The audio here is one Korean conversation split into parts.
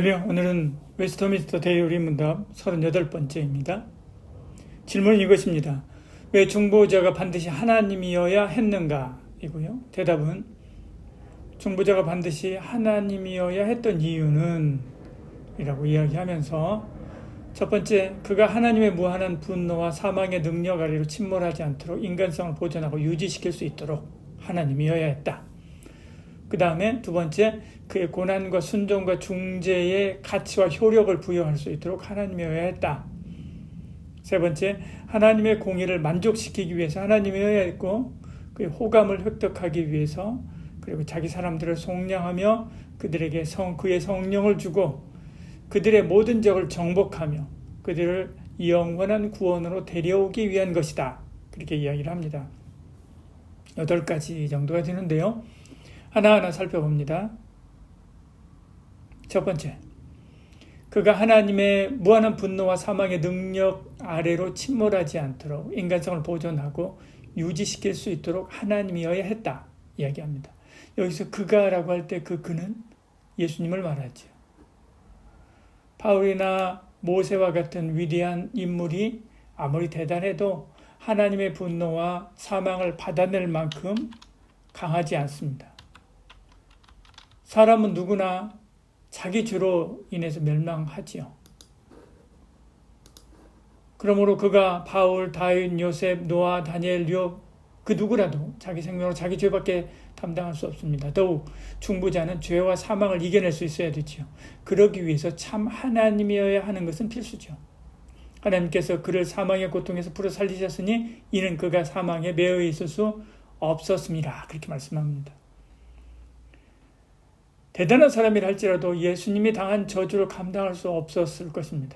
할렐루야. 오늘은 웨스터민스터 대의우리 문답 38번째입니다. 질문은 이것입니다. 왜 중보자가 반드시 하나님이어야 했는가? 이고요. 대답은 중보자가 반드시 하나님이어야 했던 이유는 이라고 이야기하면서 첫 번째, 그가 하나님의 무한한 분노와 사망의 능력 아래로 침몰하지 않도록 인간성을 보존하고 유지시킬 수 있도록 하나님이어야 했다. 그 다음에 두 번째, 그의 고난과 순종과 중재의 가치와 효력을 부여할 수 있도록 하나님이어야 했다. 세 번째, 하나님의 공의를 만족시키기 위해서 하나님이어야 했고, 그의 호감을 획득하기 위해서, 그리고 자기 사람들을 속량하며 그들에게 그의 성령을 주고 그들의 모든 적을 정복하며 그들을 영원한 구원으로 데려오기 위한 것이다. 그렇게 이야기를 합니다. 8가지 정도가 되는데요. 하나하나 살펴봅니다. 첫 번째, 그가 하나님의 무한한 분노와 사망의 능력 아래로 침몰하지 않도록 인간성을 보존하고 유지시킬 수 있도록 하나님이어야 했다 이야기합니다. 여기서 그가라고 할 때 그는 예수님을 말하죠. 바울이나 모세와 같은 위대한 인물이 아무리 대단해도 하나님의 분노와 사망을 받아낼 만큼 강하지 않습니다. 사람은 누구나 자기 죄로 인해서 멸망하지요. 그러므로 그가 바울, 다윗, 요셉, 노아, 다니엘, 욥 그 누구라도 자기 생명으로 자기 죄밖에 감당할 수 없습니다. 더욱 중보자는 죄와 사망을 이겨낼 수 있어야 되지요. 그러기 위해서 참 하나님이어야 하는 것은 필수죠. 하나님께서 그를 사망의 고통에서 풀어 살리셨으니 이는 그가 사망에 매여 있을 수 없었습니다. 그렇게 말씀합니다. 대단한 사람이라 할지라도 예수님이 당한 저주를 감당할 수 없었을 것입니다.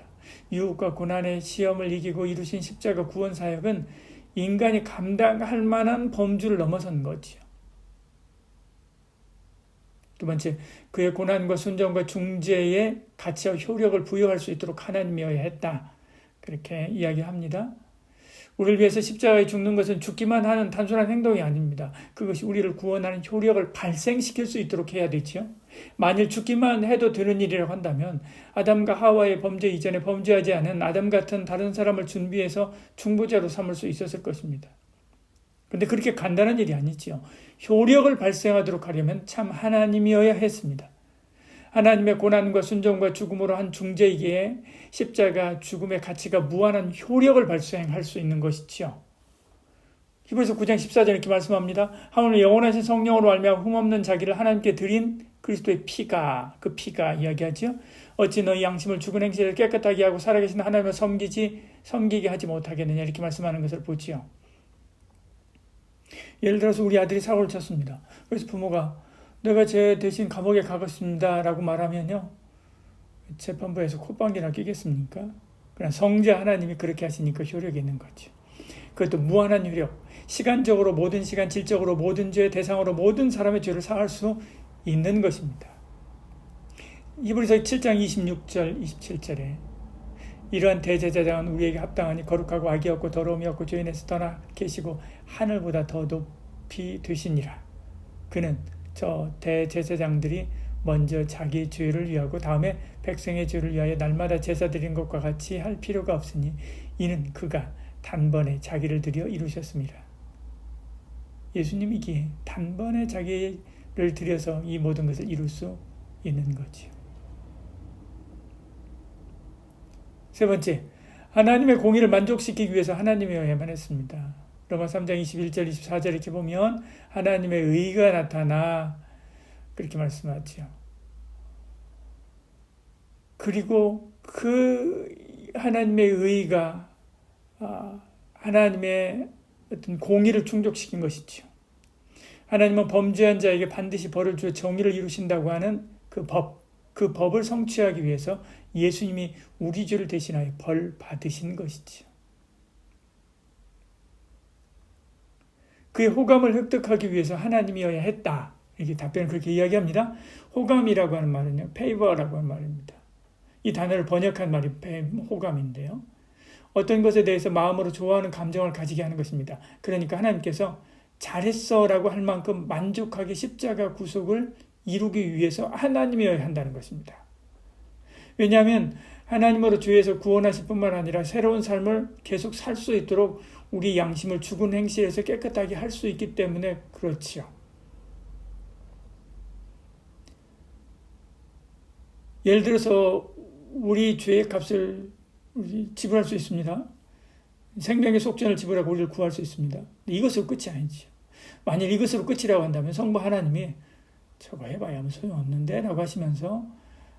유혹과 고난의 시험을 이기고 이루신 십자가 구원 사역은 인간이 감당할 만한 범주를 넘어선 거지요. 두 번째, 그의 고난과 순종과 중재의 가치와 효력을 부여할 수 있도록 하나님이어야 했다. 그렇게 이야기합니다. 우리를 위해서 십자가에 죽는 것은 죽기만 하는 단순한 행동이 아닙니다. 그것이 우리를 구원하는 효력을 발생시킬 수 있도록 해야 되지요. 만일 죽기만 해도 되는 일이라고 한다면 아담과 하와의 범죄 이전에 범죄하지 않은 아담 같은 다른 사람을 준비해서 중보자로 삼을 수 있었을 것입니다. 그런데 그렇게 간단한 일이 아니지요. 효력을 발생하도록 하려면 참 하나님이어야 했습니다. 하나님의 고난과 순종과 죽음으로 한 중재이기에 십자가 죽음의 가치가 무한한 효력을 발생할 수 있는 것이지요. 히브리서 9장 14절에 이렇게 말씀합니다. 하물며 영원하신 성령으로 말미암아 흠없는 자기를 하나님께 드린 그리스도의 피가, 그 피가 이야기하죠. 어찌 너희 양심을 죽은 행실을 깨끗하게 하고 살아계신 하나님을 섬기게 하지 못하겠느냐 이렇게 말씀하는 것을 보지요. 예를 들어서 우리 아들이 사고를 쳤습니다. 그래서 부모가 내가 제 대신 감옥에 가겠습니다 라고 말하면요, 재판부에서 콧방귀나 끼겠습니까? 그러나 성자 하나님이 그렇게 하시니까 효력이 있는 거죠. 그것도 무한한 효력, 시간적으로 모든 시간, 질적으로 모든 죄, 대상으로 모든 사람의 죄를 사할 수 있는 것입니다. 히브리서 7장 26절, 27절에 이러한 대제사장은 우리에게 합당하니 거룩하고 악이 없고 더러움이 없고 죄인에서 떠나 계시고 하늘보다 더 높이 되시니라. 그는 저 대제사장들이 먼저 자기 죄를 위하고 다음에 백성의 죄를 위하여 날마다 제사 드린 것과 같이 할 필요가 없으니 이는 그가 단번에 자기를 드려 이루셨습니다. 예수님이기에 단번에 자기를 드려서 이 모든 것을 이룰 수 있는 거지요. 세 번째, 하나님의 공의를 만족시키기 위해서 하나님이어야만 했습니다. 로마 3장 21절 24절 이렇게 보면 하나님의 의가 나타나 그렇게 말씀하죠. 그리고 그 하나님의 의가 하나님의 어떤 공의를 충족시킨 것이죠. 하나님은 범죄한 자에게 반드시 벌을 주어 정의를 이루신다고 하는 그 법을 성취하기 위해서 예수님이 우리 죄를 대신하여 벌 받으신 것이죠. 그의 호감을 획득하기 위해서 하나님이어야 했다. 이렇게 답변을 그렇게 이야기합니다. 호감이라고 하는 말은요, 페이버라고 하는 말입니다. 이 단어를 번역한 말이 호감인데요. 어떤 것에 대해서 마음으로 좋아하는 감정을 가지게 하는 것입니다. 그러니까 하나님께서 잘했어라고 할 만큼 만족하게 십자가 구속을 이루기 위해서 하나님이어야 한다는 것입니다. 왜냐하면 하나님으로 주에서 구원하실 뿐만 아니라 새로운 삶을 계속 살 수 있도록 우리 양심을 죽은 행실에서 깨끗하게 할 수 있기 때문에 그렇지요. 예를 들어서 우리 죄의 값을 지불할 수 있습니다. 생명의 속전을 지불하고 우리를 구할 수 있습니다. 이것으로 끝이 아니지요. 만일 이것으로 끝이라고 한다면 성부 하나님이 저거 해봐야 아무 소용없는데 라고 하시면서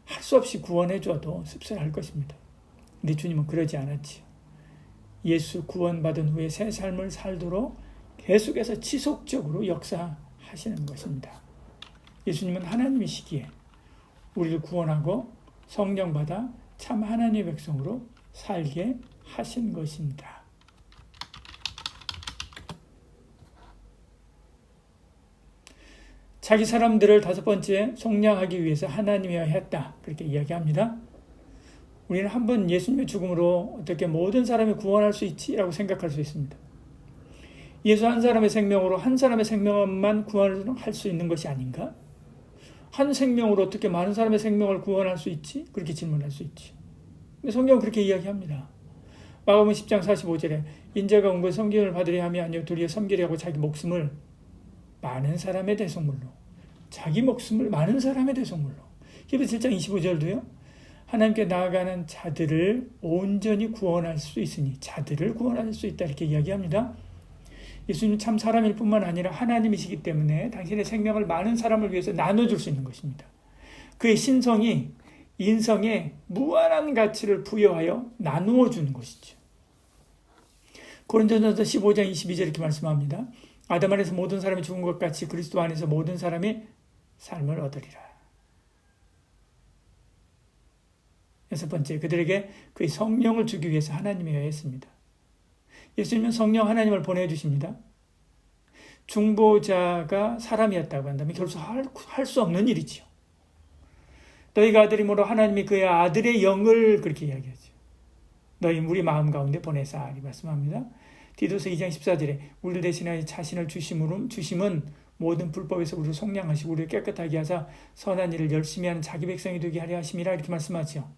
할 수 없이 구원해줘도 씁쓸할 것입니다. 근데 주님은 그러지 않았지요. 예수 구원받은 후에 새 삶을 살도록 계속해서 지속적으로 역사하시는 것입니다. 예수님은 하나님이시기에 우리를 구원하고 성령 받아 참 하나님의 백성으로 살게 하신 것입니다. 자기 사람들을 다섯 번째 속량하기 위해서 하나님이어야 했다. 그렇게 이야기합니다. 우리는 한번 예수님의 죽음으로 어떻게 모든 사람이 구원할 수 있지라고 생각할 수 있습니다. 예수 한 사람의 생명으로 한 사람의 생명만 구원할 수 있는 것이 아닌가? 한 생명으로 어떻게 많은 사람의 생명을 구원할 수 있지? 그렇게 질문할 수 있지. 근데 성경은 그렇게 이야기합니다. 마가복음 10장 45절에 인자가 온 것 성경을 받으려 함이 아니요 도리어 섬기려 하고 자기 목숨을 많은 사람의 대속물로, 자기 목숨을 많은 사람의 대속물로. 히브리서 7장 25절도요. 하나님께 나아가는 자들을 온전히 구원할 수 있으니 자들을 구원할 수 있다 이렇게 이야기합니다. 예수님은 참 사람일 뿐만 아니라 하나님이시기 때문에 당신의 생명을 많은 사람을 위해서 나눠줄 수 있는 것입니다. 그의 신성이 인성에 무한한 가치를 부여하여 나누어 주는 것이죠. 고린도전서 15장 22절 이렇게 말씀합니다. 아담 안에서 모든 사람이 죽은 것 같이 그리스도 안에서 모든 사람이 삶을 얻으리라. 여섯 번째, 그들에게 그의 성령을 주기 위해서 하나님이어야 했습니다. 예수님은 성령 하나님을 보내주십니다. 중보자가 사람이었다고 한다면 결코 할 수 없는 일이지요. 너희가 아들이므로 하나님이 그의 아들의 영을 그렇게 이야기하죠. 너희 우리 마음 가운데 보내사 이 말씀합니다. 디도서 2장 14절에 우리 대신하여 자신을 주심은 모든 불법에서 우리를 속량하시고 우리를 깨끗하게 하사 선한 일을 열심히 하는 자기 백성이 되게 하려 하심이라 이렇게 말씀하죠.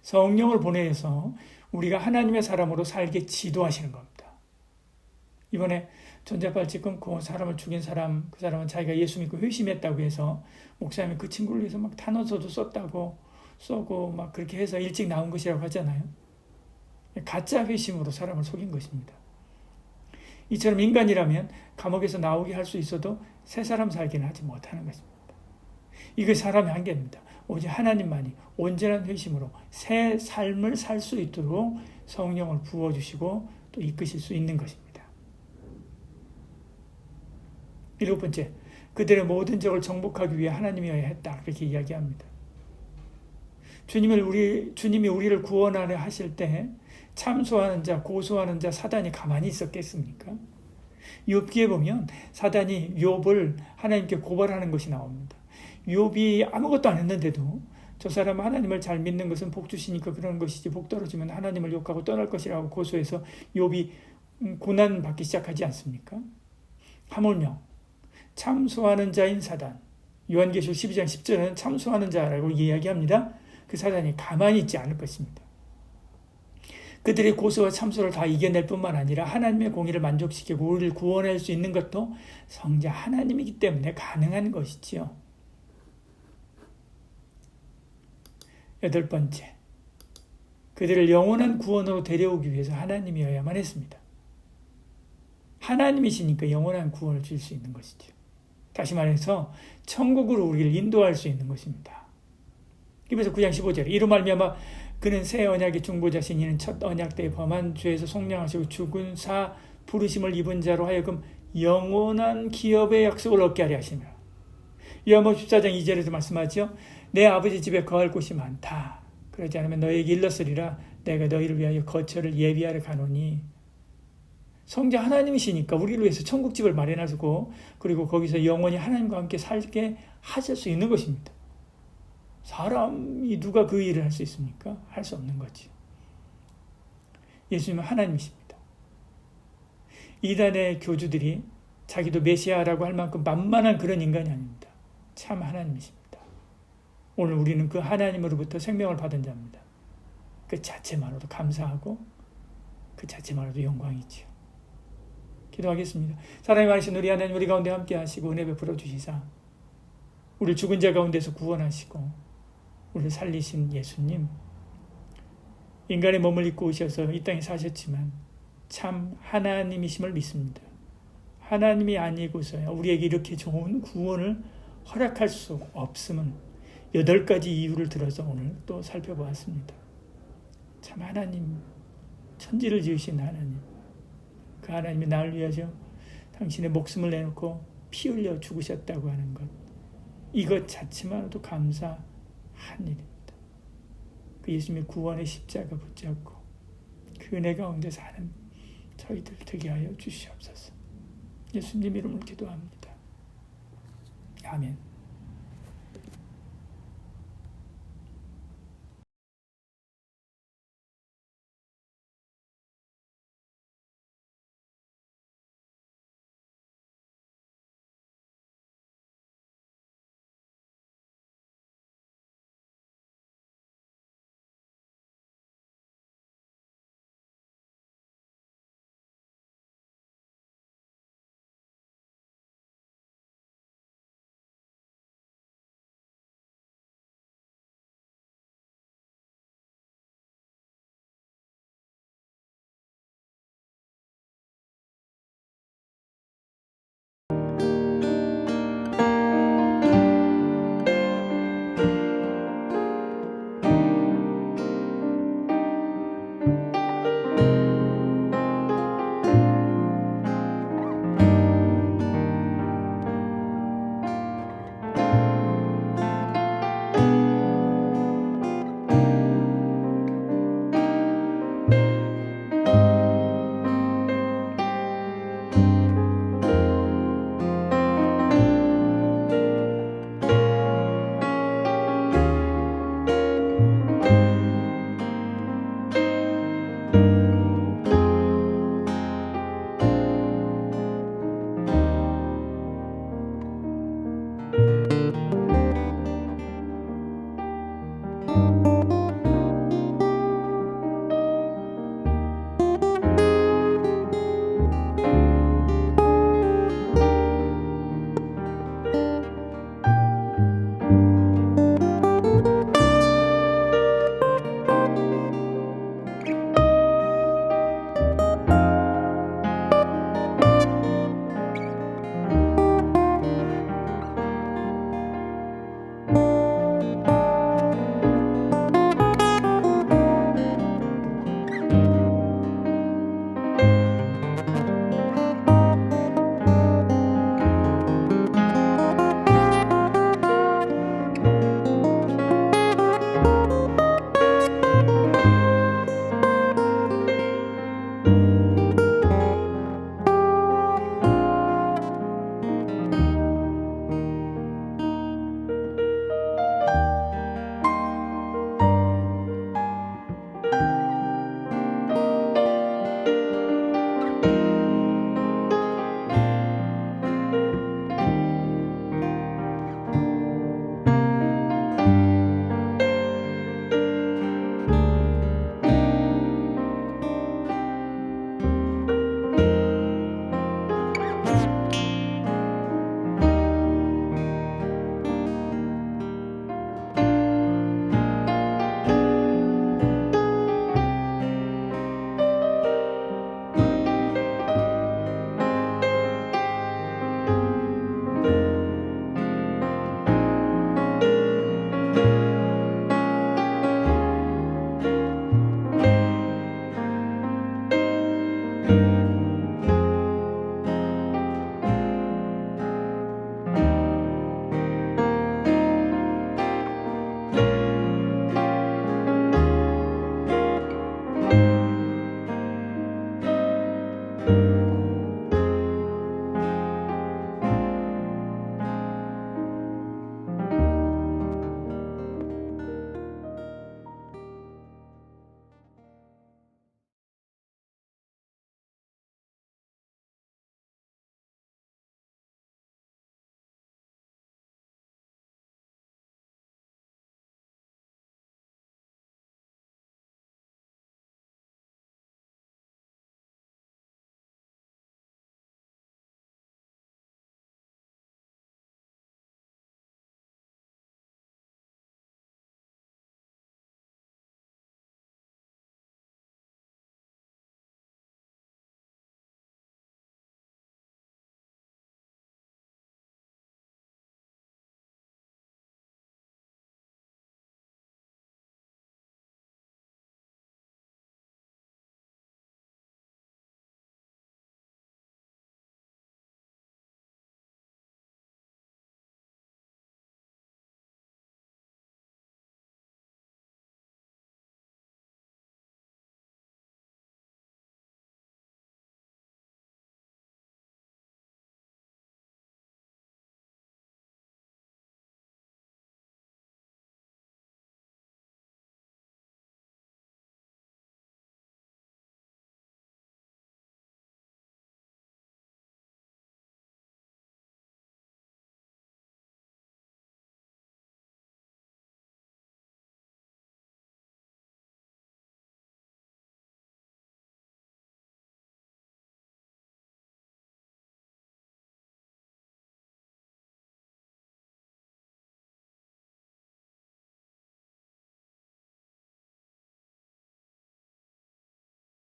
성령을 보내서 우리가 하나님의 사람으로 살게 지도하시는 겁니다. 이번에 전자발찌 끊고 사람을 죽인 사람, 그 사람은 자기가 예수 믿고 회심했다고 해서 목사님이 그 친구를 위해서 막 탄원서도 쏘고 막 그렇게 해서 일찍 나온 것이라고 하잖아요. 가짜 회심으로 사람을 속인 것입니다. 이처럼 인간이라면 감옥에서 나오게 할 수 있어도 새 사람 살기는 하지 못하는 것입니다. 이게 사람의 한계입니다. 오직 하나님만이 온전한 회심으로 새 삶을 살 수 있도록 성령을 부어주시고 또 이끄실 수 있는 것입니다. 일곱 번째, 그들의 모든 적을 정복하기 위해 하나님이어야 했다. 그렇게 이야기합니다. 주님이 우리를 구원하려 하실 때 참소하는 자, 고소하는 자 사단이 가만히 있었겠습니까? 욥기에 보면 사단이 욥을 하나님께 고발하는 것이 나옵니다. 욥이 아무것도 안 했는데도 저 사람은 하나님을 잘 믿는 것은 복 주시니까 그런 것이지 복 떨어지면 하나님을 욕하고 떠날 것이라고 고소해서 욥이 고난받기 시작하지 않습니까? 하물며 참소하는 자인 사단, 요한계시록 12장 10절에는 참소하는 자라고 이야기합니다. 그 사단이 가만히 있지 않을 것입니다. 그들의 고소와 참소를 다 이겨낼 뿐만 아니라 하나님의 공의를 만족시키고 우리를 구원할 수 있는 것도 성자 하나님이기 때문에 가능한 것이지요. 여덟 번째, 그들을 영원한 구원으로 데려오기 위해서 하나님이어야만 했습니다. 하나님이시니까 영원한 구원을 줄 수 있는 것이죠. 다시 말해서 천국으로 우리를 인도할 수 있는 것입니다. 그래서 9장 15절 이로 말미암아 그는 새 언약의 중보자신 이는 첫 언약 때에 범한 죄에서 속량하시고 죽은 사 부르심을 입은 자로 하여금 영원한 기업의 약속을 얻게 하려 하시며 요한복음 14장 2절에도 말씀하죠. 내 아버지 집에 거할 곳이 많다. 그러지 않으면 너에게 일렀으리라. 내가 너희를 위하여 거처를 예비하러 가노니. 성자 하나님이시니까 우리를 위해서 천국집을 마련하시고 그리고 거기서 영원히 하나님과 함께 살게 하실 수 있는 것입니다. 사람이 누가 그 일을 할 수 있습니까? 할 수 없는 거지. 예수님은 하나님이십니다. 이단의 교주들이 자기도 메시아라고 할 만큼 만만한 그런 인간이 아닙니다. 참 하나님이십니다. 오늘 우리는 그 하나님으로부터 생명을 받은 자입니다. 그 자체만으로도 감사하고 그 자체만으로도 영광이지요. 기도하겠습니다. 사랑이 많으신 우리 하나님, 우리 가운데 함께 하시고 은혜 베풀어 주시사 우리 죽은 자 가운데서 구원하시고 우리를 살리신 예수님, 인간의 몸을 입고 오셔서 이 땅에 사셨지만 참 하나님이심을 믿습니다. 하나님이 아니고서야 우리에게 이렇게 좋은 구원을 허락할 수 없음은 8가지 이유를 들어서 오늘 또 살펴보았습니다. 참 하나님, 천지를 지으신 하나님, 그 하나님이 나를 위하여 당신의 목숨을 내놓고 피 흘려 죽으셨다고 하는 것, 이것 자체만으로도 감사한 일입니다. 그 예수님의 구원의 십자가 붙잡고 그 은혜 가운데 사는 저희들 되게 하여 주시옵소서. 예수님 이름으로 기도합니다. 아멘.